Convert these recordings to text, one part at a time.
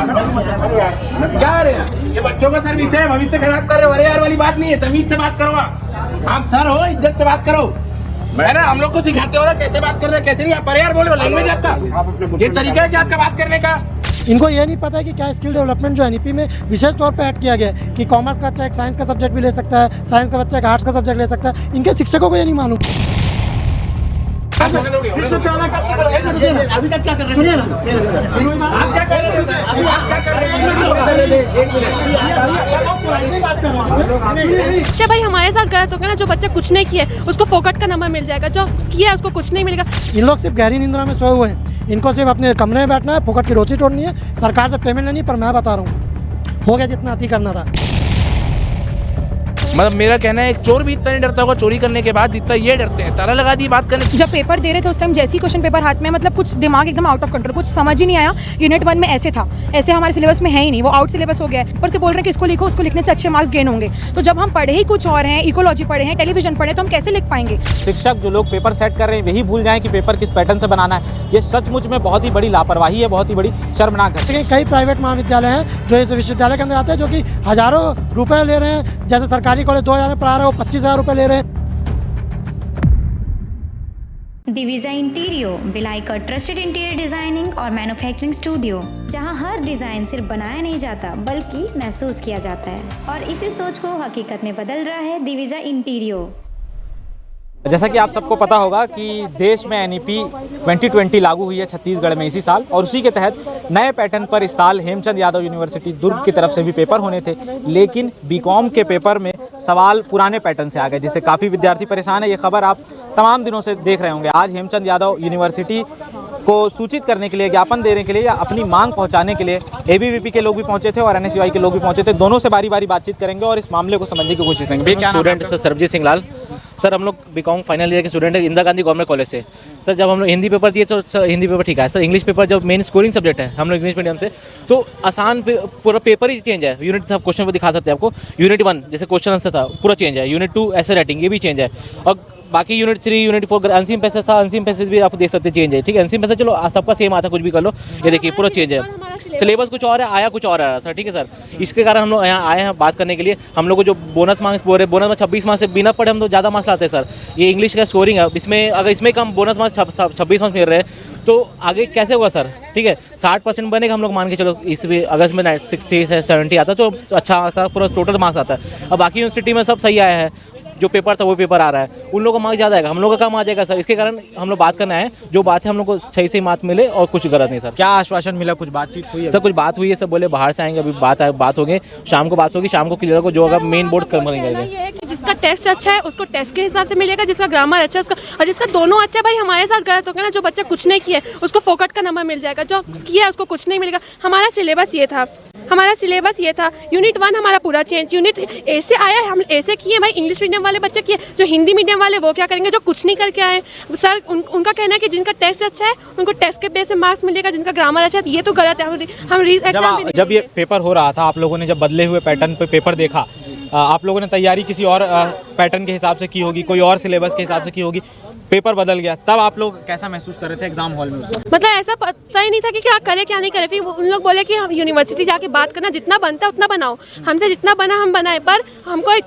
क्या अरे ये बच्चों का सर्विस है, भविष्य खराब कर रहे हो। अरे यार वाली बात नहीं है, तमीज से बात करो। आप सर हो, इज्जत से बात करो। है ना, हम लोग को सिखाते हो ना कैसे बात कर रहे हैं, कैसे नहीं। आप अरे यार बोलो, लैंग्वेज आपका ये तरीका है कि आपका बात करने का। इनको ये नहीं पता है कि क्या स्किल डेवलपमेंट जो एनईपी में विशेष तौर पे ऐड किया गया है कि कॉमर्स का बच्चा एक साइंस का सब्जेक्ट भी ले सकता है, साइंस का बच्चा एक आर्ट्स का सब्जेक्ट ले सकता है। इनके शिक्षकों को ये नहीं मालूम। अभी तक क्या कर रहे हैं? आप क्या कर रहे थे सर? अभी आप क्या कर रहे हैं? अच्छा भाई, हमारे साथ गलत हो गया ना। जो बच्चा कुछ नहीं किया उसको फोकट का नंबर मिल जाएगा, जो किया है उसको कुछ नहीं मिलेगा। इन लोग सिर्फ गहरी निंद्रा में सोए हुए हैं। इनको सिर्फ अपने कमरे में बैठना है, फोकट की रोटी तोड़नी है, सरकार से पेमेंट लेनी है। पर मैं बता रहा हूँ, हो गया जितना अति करना था। मतलब मेरा कहना है, एक चोर भी इतना नहीं डरता होगा चोरी करने के बाद जितना ये डरते हैं। ताला लगा दी बात करने। जब पेपर दे रहे थे उस टाइम जैसी क्वेश्चन पेपर हाथ में, मतलब कुछ दिमाग एकदम आउट ऑफ कंट्रोल, कुछ समझ ही नहीं आया। यूनिट 1 में ऐसे था, ऐसे हमारे सिलेबस में है ही नहीं, वो आउट सिलेबस हो गया है। ऊपर से बोल रहे हैं कि इसको लिखो, उसको लिखने से अच्छे मार्क्स गेन होंगे। तो जब हम पढ़े ही कुछ और हैं, इकोलॉजी पढ़े हैं, टेलीविजन पढ़े, तो हम कैसे लिख पाएंगे? शिक्षक जो लोग पेपर सेट कर रहे हैं वही भूल जाएं कि पेपर किस पैटर्न से बनाना है। ये सचमुच में बहुत ही बड़ी लापरवाही है, बहुत ही बड़ी शर्मनाक है। कई प्राइवेट महाविद्यालय हैं जो इस विश्वविद्यालय के अंदर आते हैं, जो कि हजारों रुपए ले रहे हैं। जैसे सरकारी कॉलेज 2000 में पढ़ा रहे हो, 25,000 रुपए ले रहे हैं। दिविजा इंटीरियो भिलाई का ट्रस्टेड इंटीरियर डिजाइनिंग और मैन्युफैक्चरिंग स्टूडियो, जहां हर डिजाइन सिर्फ बनाया नहीं जाता बल्कि महसूस किया जाता है, और इसी सोच को हकीकत में बदल रहा है दिविजा इंटीरियो। जैसा कि आप सबको पता होगा कि देश में एनईपी 2020 लागू हुई है छत्तीसगढ़ में इसी साल, और उसी के तहत नए पैटर्न पर इस साल हेमचंद यादव यूनिवर्सिटी दुर्ग की तरफ से भी पेपर होने थे। लेकिन बीकॉम के पेपर में सवाल पुराने पैटर्न से आ गए, जिससे काफ़ी विद्यार्थी परेशान है। ये खबर आप तमाम दिनों से देख रहे होंगे। आज हेमचंद यादव यूनिवर्सिटी को सूचित करने के लिए, ज्ञापन देने के लिए या अपनी मांग पहुंचाने के लिए एबीवीपी के लोग भी पहुंचे थे और एनएसयूआई के लोग भी पहुंचे थे। दोनों से बारी बारी बातचीत करेंगे और इस मामले को समझने की कोशिश करेंगे। स्टूडेंट सर सरबजीत सिंह लाल सर, हम लोग बीकॉम फाइनल ईयर के स्टूडेंट हैं इंदिरा गांधी गवर्नमेंट कॉलेज से। सर जब हम लोग हिंदी पेपर दिए तो सर हिंदी पेपर ठीक है सर, इंग्लिश पेपर जब मेन स्कोरिंग सब्जेक्ट है हम लोग इंग्लिश मीडियम से, तो आसान पूरा पेपर ही चेंज है। यूनिट सब क्वेश्चन पर दिखा सकते हैं आपको। यूनिट 1 जैसे क्वेश्चन आंसर था पूरा चेंज है। यूनिट 2 ऐसे राइटिंग ये भी चेंज है, और बाकी यूनिट 3 यूनिट 4 अनसीम पैसेज था, अनसीम पैसेज भी आप देख सकते हैं चेंज है। ठीक है, अनसीम पैसेज चलो सबका सेम आता, कुछ भी कर लो। ये देखिए पूरा चेंज है, सिलेबस कुछ और है, आया कुछ और है सर। ठीक है सर, इसके कारण हम लोग यहाँ आए हैं बात करने के लिए। हम लोग को जो बोनस मार्क्स बोल रहे हैं, बोनस में 26 मार्क्स से बिना पढ़े हम तो ज़्यादा मार्क्स लाते हैं सर। ये इंग्लिश का स्कोरिंग है, इसमें अगर इसमें कम बोनस मार्क्स 26 मार्क्स मिल रहे हैं तो आगे कैसे होगा सर? ठीक है, 60% बनेगा हम लोग मान के चलो। इसमें अगर इसमें 60 से 70 आता तो अच्छा सा पूरा टोटल मार्क्स आता है। अब बाकी यूनिवर्सिटी में सब सही आया है, जो पेपर था वो पेपर आ रहा है, उन लोगों का मार्क्स ज़्यादा आएगा, हम लोगों का कम आ जाएगा सर। इसके कारण हम लोग बात करना है, जो बात है हम लोग को सही से मार्क्स मिले और कुछ गलत नहीं सर। क्या आश्वासन मिला? कुछ बातचीत हुई है सर? कुछ बात हुई है, सब बोले बाहर से आएंगे, अभी बात होगी, शाम को बात होगी, शाम को क्लियर को जो होगा मेन बोर्ड कर लेंगे। जिसका टेस्ट अच्छा है उसको टेस्ट के हिसाब से मिलेगा, जिसका ग्रामर अच्छा है उसका, और जिसका दोनों अच्छा है भाई हमारे साथ गलत हो गया ना। जो बच्चा कुछ नहीं किया उसको फोकट का नंबर मिल जाएगा, जो किया उसको कुछ नहीं मिलेगा। हमारा सिलेबस ये था। यूनिट 1 हमारा पूरा चेंज, यूनिट ऐसे आया, हम ऐसे किए भाई। इंग्लिश मीडियम वाले बच्चे किए, जो हिंदी मीडियम वाले वो क्या करेंगे, जो कुछ नहीं करके आए सर। उनका कहना है कि जिनका टेस्ट अच्छा है उनको टेस्ट के बेस पे मार्क्स मिलेगा, जिनका ग्रामर अच्छा है। ये तो गलत है। जब ये पेपर हो रहा था, आप लोगों ने जब बदले हुए पैटर्न पे पेपर देखा, आप लोगों ने तैयारी किसी और पैटर्न के हिसाब से की होगी, कोई और सिलेबस के हिसाब से की होगी, पेपर बदल गया, तब आप लोग कैसा महसूस कर रहे थे एग्जाम हॉल में? मतलब ऐसा पता ही नहीं था कि क्या करे क्या नहीं करे। फिर उन लोग बोले कि हम यूनिवर्सिटी जाके बात करना, जितना बनता है उतना बनाओ, हमसे जितना बना हम बनाए, पर हमको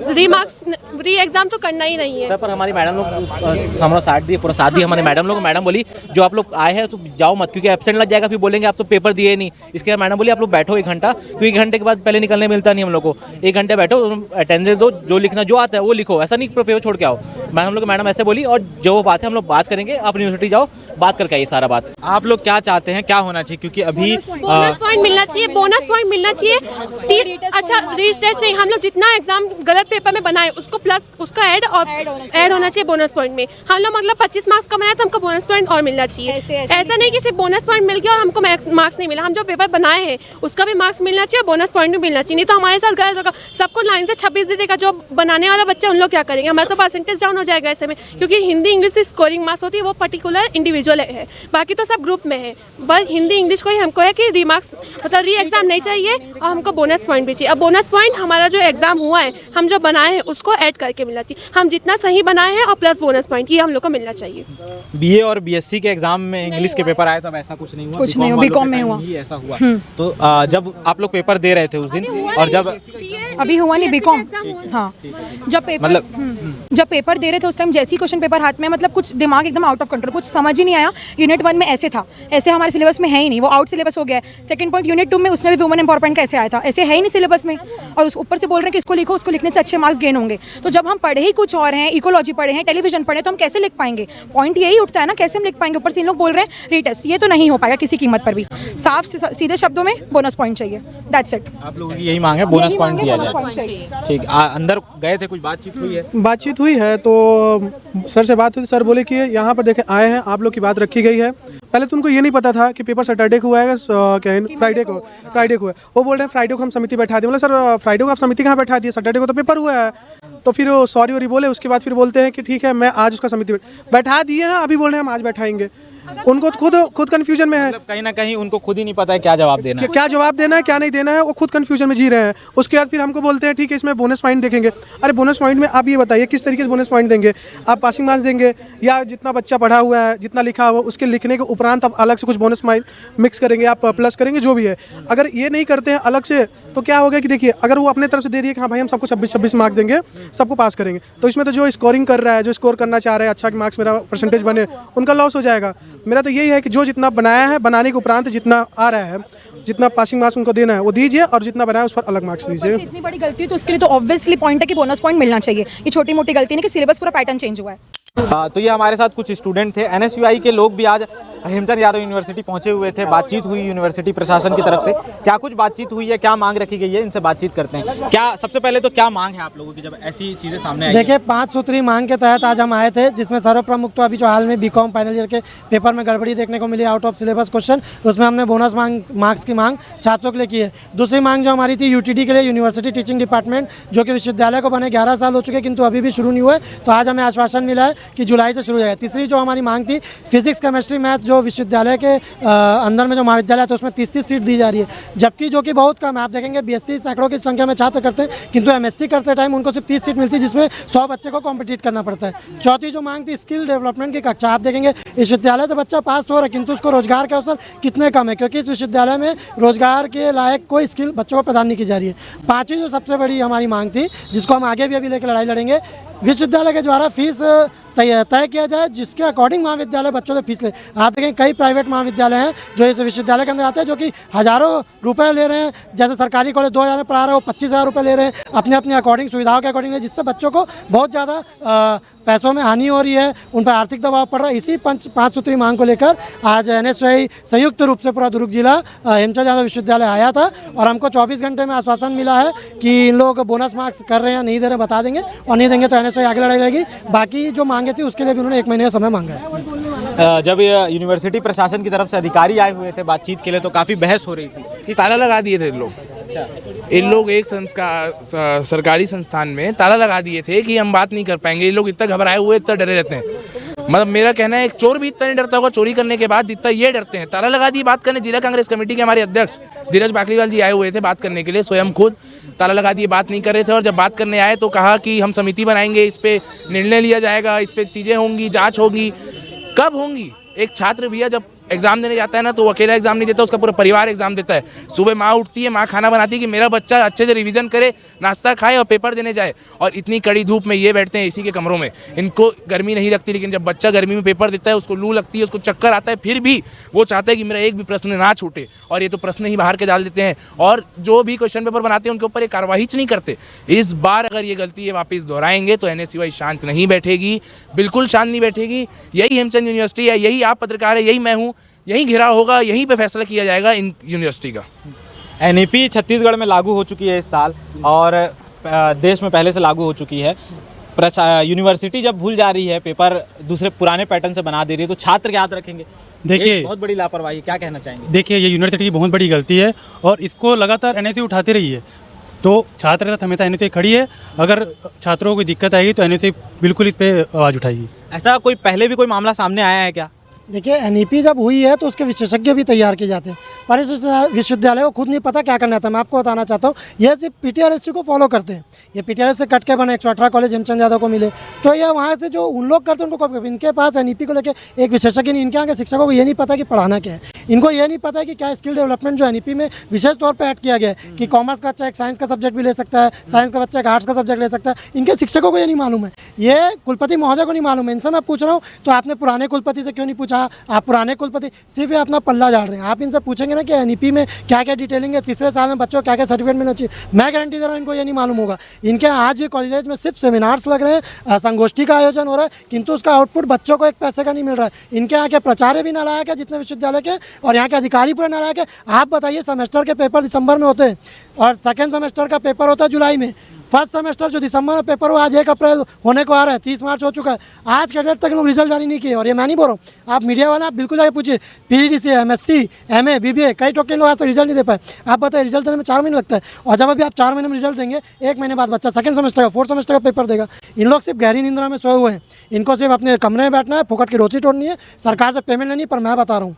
री एग्जाम तो करना ही नहीं है सर। पर हमारी मैडम लोग हमारा साथ दिए, पूरा साथ दिए हमारे मैडम लोग। मैडम बोली जो आप लोग आए हैं तो जाओ मत, क्योंकि एब्सेंट लग जाएगा, फिर बोलेंगे आप तो पेपर दिए नहीं। इसके बाद मैडम बोली आप लोग बैठो 1 घंटा, क्योंकि 1 घंटे के बाद पहले निकलने मिलता नहीं हम लोग को। 1 घंटे बैठो, अटेंडेंस दो, जो लिखना जो आता है वो लिखो, ऐसा नहीं पेपर छोड़ के आओ। मैडम ऐसे बोली, और जो बात है हम लोग बात करेंगे, आप यूनिवर्सिटी जाओ बात करके आइए सारा बात। आप लोग क्या चाहते हैं, क्या होना चाहिए? क्योंकि अभी बोनस पॉइंट मिलना चाहिए, बोनस पॉइंट मिलना चाहिए। अच्छा रीटेस्ट नहीं, हम लोग जितना एग्जाम गलत पेपर में बनाए उसको प्लस उसका ऐड होना चाहिए बोनस पॉइंट में। हम लोग मतलब 25 मार्क्स कम आया तो हमको बोनस पॉइंट और मिलना चाहिए। ऐसा नहीं कि सिर्फ बोनस पॉइंट मिल गया और हमको मार्क्स नहीं मिला। हम जो पेपर बनाए हैं उसका भी मार्क्स मिलना चाहिए, बोनस पॉइंट भी मिलना चाहिए। नहीं तो हमारे साथ गलत होगा, सबको लाइन से 26 दे देगा, जो बनाने वाला बच्चा उन लोग क्या करेंगे? हमारा तो परसेंटेज डाउन हो जाएगा ऐसे में, क्योंकि हिंदी इंग्लिश से स्कोरिंग मार्क्स होती है, वो पर्टिकुलर इंडिविजुअल है, बाकी तो सब ग्रुप में है। बस हिंदी इंग्लिश को ही हमको है कि री एग्जाम नहीं चाहिए और हमको बोनस पॉइंट भी चाहिए। अब बोनस पॉइंट हमारा जो एग्जाम हुआ है, हम जो बनाए हैं उसको ऐड करके मिलना चाहिए। हम जितना सही बनाए हैं और प्लस बोनस पॉइंट ये हम लोग को मिलना चाहिए। बीए और बीएससी के एग्जाम में इंग्लिश के पेपर आए तब ऐसा कुछ नहीं हुआ? कुछ नहीं हुआ, बीकॉम में हुआ। ऐसा हुआ। तो जब आप लोग पेपर दे रहे थे उस दिन और जब अभी हुआ नहीं बीकॉम, हाँ जब पेपर जब पेपर दे रहे थे उस टाइम जैसी क्वेश्चन पेपर हाथ में मतलब कुछ दिमाग एकदम आउट ऑफ कंट्रोल, कुछ समझ ही नहीं आया। यूनिट 1 में ऐसे था, ऐसे हमारे सिलेबस में है ही नहीं, वो आउट सिलेबस हो गया है। सेकंड पॉइंट यूनिट 2 में उसमें भी वुमेन एम्पावरमेंट कैसे आया था, ऐसे है ही नहीं सिलेबस में, और उस ऊपर से बोल रहे हैं कि इसको लिखो, उसको लिखने से अच्छे मार्क्स गेन होंगे। तो जब हम पढ़े ही कुछ और हैं, इकोलॉजी पढ़े हैं, टेलीविजन पढ़े, तो हम कैसे लिख पाएंगे? पॉइंट यही उठता है ना, कैसे हम लिख पाएंगे? ऊपर से इन लोग बोल रहे हैं रीटेस्ट, ये तो नहीं हो पाएगा किसी कीमत पर भी। साफ सीधे शब्दों में बोनस पॉइंट चाहिए, दैट्स इट। आप लोगों की यही मांग है, बोनस पॉइंट दिया जाए। ठीक, अंदर गए थे, कुछ बातचीत हुई है? बातचीत हुई है तो सर से बात हुई, सर बोले कि यहाँ पर देखे आए हैं, आप लोग की बात रखी गई है। पहले तो उनको ये नहीं पता था कि पेपर सैटरडे को हुआ है, क्या फ्राइडे को है। वो बोल रहे हैं फ्राइडे को हम समिति बैठा दिए। मतलब सर फ्राइडे को आप समिति कहाँ बैठा दिए, सैटरडे को तो पेपर हुआ है। तो फिर वो सॉरी वॉरी बोले, उसके बाद फिर बोलते हैं कि ठीक है मैं आज उसका समिति बैठा दिए हैं, अभी बोल रहे हैं हम आज बैठाएंगे। उनको खुद कंफ्यूजन में है, मतलब कहीं ना कहीं उनको खुद ही नहीं पता है क्या जवाब देना है, क्या जवाब देना है क्या नहीं देना है, वो खुद कंफ्यूजन में जी रहे हैं। उसके बाद फिर हमको बोलते हैं ठीक है इसमें बोनस पॉइंट देखेंगे। अरे बोनस पॉइंट में आप ये बताइए किस तरीके से बोनस पॉइंट देंगे? आप पासिंग मार्क्स देंगे या जितना बच्चा पढ़ा हुआ है, जितना लिखा हुआ, उसके लिखने के उपरांत आप अलग से कुछ बोनस पॉइंट मिक्स करेंगे, आप प्लस करेंगे, जो भी है। अगर ये नहीं करते हैं अलग से तो क्या होगा कि देखिए अगर वो अपने तरफ से दे दिए कि हाँ भाई हम सबको 26 मार्क्स देंगे, सबको पास करेंगे, तो इसमें तो जो स्कोरिंग कर रहा है, जो स्कोर करना चाह रहा है, अच्छा मार्क्स मेरा परसेंटेज बने, उनका लॉस हो जाएगा। मेरा तो यही है कि जो जितना बनाया है, बनाने के उपरांत जितना आ रहा है, जितना पासिंग मार्क्स उनको देना है वो दीजिए, और जितना बनाया उस पर अलग मार्क्स दीजिए। इतनी बड़ी गलती है तो उसके लिए तो ऑब्वियसली पॉइंट है कि बोनस पॉइंट मिलना चाहिए। ये छोटी मोटी गलती नहीं कि सिलेबस पूरा पैटर्न चेंज हुआ है। तो ये हमारे साथ कुछ स्टूडेंट थे, एनएसयूआई के लोग भी आज हेमचंद यादव यूनिवर्सिटी पहुंचे हुए थे। बातचीत हुई यूनिवर्सिटी प्रशासन की तरफ से, क्या कुछ बातचीत हुई है, क्या मांग रखी गई है, इनसे बातचीत करते हैं। क्या सबसे पहले तो क्या मांग है आप लोगों की जब ऐसी चीज़ें सामने आई? देखिए 5 सूत्री मांग के तहत आज हम आए थे, जिसमें सर्वप्रमुख तो अभी जो हाल में बीकॉम फाइनल ईयर के पेपर में गड़बड़ी देखने को मिली, आउट ऑफ सिलेबस क्वेश्चन, उसमें हमने बोनस मार्क्स की मांग छात्रों के लिए की है। दूसरी मांग जो हमारी थी यूटीडी के लिए, यूनिवर्सिटी टीचिंग डिपार्टमेंट, जो कि विश्वविद्यालय को बने 11 साल हो चुके किंतु अभी भी शुरू नहीं हुए, तो आज हमें आश्वासन मिला है कि जुलाई से शुरू हो जाएगा। तीसरी जो हमारी मांग थी फिजिक्स केमिस्ट्री मैथ, जो विश्वविद्यालय के अंदर में जो महाविद्यालय था उसमें 30 सीट दी जा रही है, जबकि जो कि बहुत कम है। आप देखेंगे बीएससी सैकड़ों की संख्या में छात्र करते हैं, किंतु एमएससी करते टाइम उनको सिर्फ 30 सीट मिलती है, जिसमें 100 बच्चे को कॉम्पिटिट करना पड़ता है। चौथी जो मांग थी स्किल डेवलपमेंट की कक्षा, आप देखेंगे इस विद्यालय से बच्चा पास तो हो रहा है किंतु उसको रोजगार के अवसर कितने कम है, क्योंकि इस विश्वविद्यालय में रोजगार के लायक कोई स्किल बच्चों को प्रदान नहीं की जा रही है। पाँचवीं जो सबसे बड़ी हमारी मांग थी, जिसको हम आगे भी अभी लेकर लड़ाई लड़ेंगे, विश्वविद्यालय के द्वारा फीस तय किया जाए जिसके अकॉर्डिंग महाविद्यालय बच्चों से फीस ले। आप देखें कई प्राइवेट महाविद्यालय हैं जो इस विश्वविद्यालय के अंदर आते हैं, जो कि हज़ारों रुपए ले रहे हैं। जैसे सरकारी कॉलेज 2000 में पढ़ा रहे हो, 25,000 रुपये ले रहे हैं, अपने अपने अकॉर्डिंग, सुविधाओं के अकॉर्डिंग, जिससे बच्चों को बहुत ज़्यादा पैसों में हानि हो रही है, उन पर आर्थिक दबाव पड़ रहा है। इसी 5 सूत्री मांग को लेकर आज एनएसयूआई संयुक्त रूप से पूरा दुर्ग जिला हेमचंद यादव विश्वविद्यालय आया था, और हमको 24 घंटे में आश्वासन मिला है कि इन लोग बोनस मार्क्स कर रहे हैं नहीं दे रहे बता देंगे, और नहीं देंगे तो एनएसयूआई आगे लड़ाई लड़ेगी। बाकी जो मांगे थी उसके लिए भी उन्होंने 1 महीने का समय मांगा है। जब यूनिवर्सिटी प्रशासन की तरफ से अधिकारी आए हुए थे बातचीत के लिए तो काफ़ी बहस हो रही थी कि ताला लगा दिए थे इन लोग एक सरकारी संस्थान में ताला लगा दिए थे कि हम बात नहीं कर पाएंगे। ये लोग इतना घबराए हुए, इतना डरे रहते हैं। मतलब मेरा कहना है एक चोर भी इतना नहीं डरता होगा चोरी करने के बाद जितना ये डरते हैं। ताला लगा दिए बात करने। जिला कांग्रेस कमेटी के हमारे अध्यक्ष धीरज बाकलीवाल जी आए हुए थे बात करने के लिए, स्वयं खुद ताला लगा दिए, बात नहीं कर रहे थे। और जब बात करने आए तो कहा कि हम समिति बनाएंगे, इस पे निर्णय लिया जाएगा, इस पे चीज़ें होंगी, जाँच होगी। कब होंगी? एक छात्र भैया जब एग्जाम देने जाता है ना तो वो अकेला एग्जाम नहीं देता, उसका पूरा परिवार एग्जाम देता है। सुबह माँ उठती है, माँ खाना बनाती है कि मेरा बच्चा अच्छे से रिवीजन करे, नाश्ता खाए और पेपर देने जाए। और इतनी कड़ी धूप में ये बैठते हैं एसी के कमरों में, इनको गर्मी नहीं लगती। लेकिन जब बच्चा गर्मी में पेपर देता है उसको लू लगती है, उसको चक्कर आता है, फिर भी वो चाहता है कि मेरा एक भी प्रश्न ना छूटे। और ये तो प्रश्न ही बाहर के डाल देते हैं, और जो भी क्वेश्चन पेपर बनाते हैं उनके ऊपर ये कार्रवाई नहीं करते। इस बार अगर ये गलती ये वापस दोहराएंगे तो एनएसयूआई शांत नहीं बैठेगी, बिल्कुल शांत नहीं बैठेगी। यही हेमचंद यूनिवर्सिटी है, यही आप पत्रकार है, यही मैं हूँ, यहीं घिराव होगा, यहीं पे फैसला किया जाएगा इन यूनिवर्सिटी का। एनईपी छत्तीसगढ़ में लागू हो चुकी है इस साल, और देश में पहले से लागू हो चुकी है। यूनिवर्सिटी जब भूल जा रही है, पेपर दूसरे पुराने पैटर्न से बना दे रही है, तो छात्र क्या याद रखेंगे? देखिए बहुत बड़ी लापरवाही, क्या कहना चाहेंगे? देखिए ये यूनिवर्सिटी की बहुत बड़ी गलती है, और इसको लगातार एनएसयूआई उठाती रही है। तो छात्र के साथ हमेशा एनएसयूआई खड़ी है। अगर छात्रों को कोई दिक्कत आएगी तो एनएसयूआई बिल्कुल इस पर आवाज़ उठाएगी। ऐसा कोई पहले भी कोई मामला सामने आया है क्या? देखिए एनईपी जब हुई है तो उसके विशेषज्ञ भी तैयार किए जाते हैं, पर इस विश्वविद्यालय को खुद नहीं पता क्या करना था। मैं आपको बताना चाहता हूँ, ये सिर्फ पीटीआरएससी को फॉलो करते हैं। ये पीटीआरएस से कट के बने 118 कॉलेज हेमचंद यादव को मिले, तो ये वहाँ से जो उन लोग करते हैं उनको कॉपी। इनके पास एनईपी को लेकर एक विशेषज्ञ नहीं, इनके यहाँ के शिक्षकों को ये नहीं पता कि पढ़ाना क्या है, इनको ये नहीं पता कि क्या स्किल डेवलपमेंट जो एनईपी में विशेष तौर पर ऐड किया गया है कि कॉमर्स का बच्चा एक साइंस का सब्जेक्ट भी ले सकता है, साइंस का बच्चा एक आर्ट्स का सब्जेक्ट ले सकता है। इनके शिक्षकों को ये नहीं मालूम है, ये कुलपति महोदय को नहीं मालूम है। इनसे मैं पूछ रहा हूँ तो आपने पुराने कुलपति से क्यों नहीं पूछा? आप पुराने कुलपति सिर्फ ये अपना पल्ला झाड़ रहे हैं। आप इनसे पूछेंगे ना कि एनईपी में क्या क्या डिटेलिंग है, तीसरे साल में बच्चों को क्या क्या सर्टिफिकेट मिलना चाहिए, मैं गारंटी दे रहा हूँ इनको ये नहीं मालूम होगा। इनके आज भी कॉलेज में सिर्फ सेमिनार्स लग रहे हैं, संगोष्ठी का आयोजन हो रहा है, किंतु उसका आउटपुट बच्चों को एक पैसे का नहीं मिल रहा है। इनके यहाँ के प्राचार्य भी नालायक है जितने विश्वविद्यालय के, और यहाँ के अधिकारी पूरे नालायक है। आप बताइए, सेमेस्टर के पेपर दिसंबर में होते हैं और सेकेंड सेमेस्टर का पेपर होता है जुलाई में। फर्स्ट सेमेस्टर जो दिसंबर में पेपर हुआ आज 1 अप्रैल होने को आ रहा है, 30 मार्च हो चुका है, आज के डेट तक लोग रिजल्ट जारी नहीं किए। और ये मैं नहीं बोल रहा हूँ, आप मीडिया वाले आप बिल्कुल जाके पूछिए, पीजीडीसी, एमएससी, एमए, बीबीए, कई टोके लोग आज तक रिजल्ट नहीं दे पाए। आप बताइए, रिजल्ट देने में 4 महीने लगता है, और जब अभी आप 4 महीने में रिजल्ट देंगे, 1 महीने बाद बच्चा सेकंड सेमेस्टर का, 4th सेमेस्टर का पेपर देगा। इन लोग सिर्फ गहरी निंद्रा में सोए हुए हैं, इनको सिर्फ अपने कमरे में बैठना है, फुकट की रोटी तोड़नी है, सरकार से पेमेंट लेनी। पर मैं बता रहा हूँ,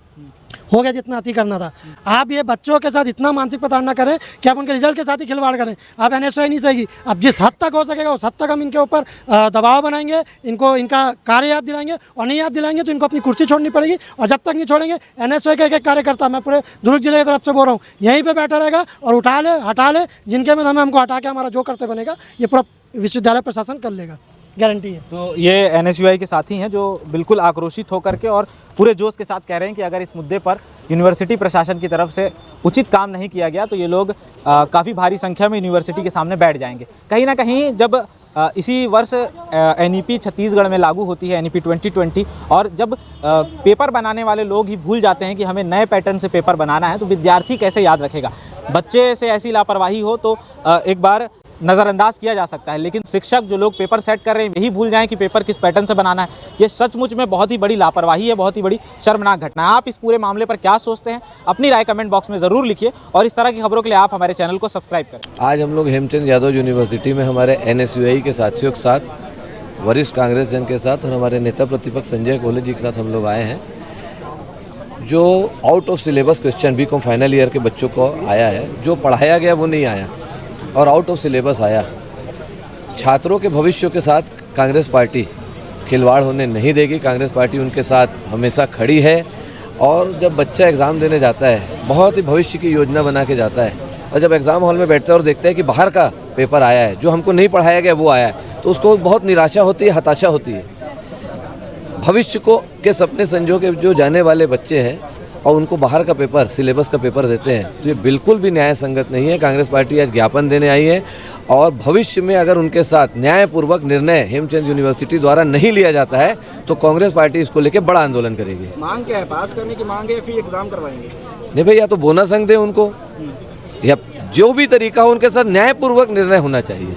हो गया जितना अति करना था। आप ये बच्चों के साथ इतना मानसिक प्रताड़ना करें कि आप उनके रिजल्ट के साथ ही खिलवाड़ करें। आप एनएसओ नहीं सहेगी। अब जिस हद तक हो सकेगा उस हद तक हम इनके ऊपर दबाव बनाएंगे, इनको इनका कार्य याद दिलाएंगे, और नहीं याद दिलाएंगे तो इनको अपनी कुर्सी छोड़नी पड़ेगी। और जब तक नहीं छोड़ेंगे, एनएसओ का एक कार्यकर्ता, मैं पूरे दुर्ग जिले की तरफ से बोल रहा हूँ, यहीं पर बैठा रहेगा और उठा ले हटा ले, जिनके में हमें हमको हटा के हमारा जो करते बनेगा ये पूरा विश्वविद्यालय प्रशासन कर लेगा, गारंटी है। तो ये एनएसयूआई के साथी हैं जो बिल्कुल आक्रोशित होकर के और पूरे जोश के साथ कह रहे हैं कि अगर इस मुद्दे पर यूनिवर्सिटी प्रशासन की तरफ से उचित काम नहीं किया गया तो ये लोग काफ़ी भारी संख्या में यूनिवर्सिटी के सामने बैठ जाएंगे। कहीं ना कहीं जब इसी वर्ष एनईपी छत्तीसगढ़ में लागू होती है, एनईपी 2020, और जब पेपर बनाने वाले लोग ही भूल जाते हैं कि हमें नए पैटर्न से पेपर बनाना है, तो विद्यार्थी कैसे याद रखेगा? बच्चे से ऐसी लापरवाही हो तो एक बार नज़रअंदाज किया जा सकता है, लेकिन शिक्षक जो लोग पेपर सेट कर रहे हैं यही भूल जाएं कि पेपर किस पैटर्न से बनाना है। ये सचमुच में बहुत ही बड़ी लापरवाही है, बहुत ही बड़ी शर्मनाक घटना है। आप इस पूरे मामले पर क्या सोचते हैं? अपनी राय कमेंट बॉक्स में ज़रूर लिखिए, और इस तरह की खबरों के लिए आप हमारे चैनल को सब्सक्राइब करें। आज हम लोग हेमचंद यादव यूनिवर्सिटी में हमारे एनएसयूआई के साथियों के साथ, वरिष्ठ कांग्रेस जन के साथ और हमारे नेता प्रतिपक्ष संजय कोहली जी के साथ हम लोग आए हैं। जो out of syllabus question B Com final year के बच्चों को आया है, जो पढ़ाया गया वो नहीं आया और आउट ऑफ सिलेबस आया। छात्रों के भविष्य के साथ कांग्रेस पार्टी खिलवाड़ होने नहीं देगी। कांग्रेस पार्टी उनके साथ हमेशा खड़ी है, और जब बच्चा एग्ज़ाम देने जाता है बहुत ही भविष्य की योजना बना के जाता है, और जब एग्ज़ाम हॉल में बैठता है और देखता है कि बाहर का पेपर आया है, जो हमको नहीं पढ़ाया गया वो आया है, तो उसको बहुत निराशा होती है, हताशा होती है। भविष्य को के सपने संजो के जो जाने वाले बच्चे हैं और उनको बाहर का पेपर, सिलेबस का पेपर देते हैं, तो ये बिल्कुल भी न्याय संगत नहीं है। कांग्रेस पार्टी आज ज्ञापन देने आई है, और भविष्य में अगर उनके साथ न्यायपूर्वक निर्णय हेमचंद यूनिवर्सिटी द्वारा नहीं लिया जाता है तो कांग्रेस पार्टी इसको लेकर बड़ा आंदोलन करेगी। मांग क्या है? पास करने की मांग है, फिर एग्जाम करवाएंगे? नहीं भाई, या तो बोनस अंक दें उनको, या जो भी तरीका हो उनके साथ न्यायपूर्वक निर्णय होना चाहिए।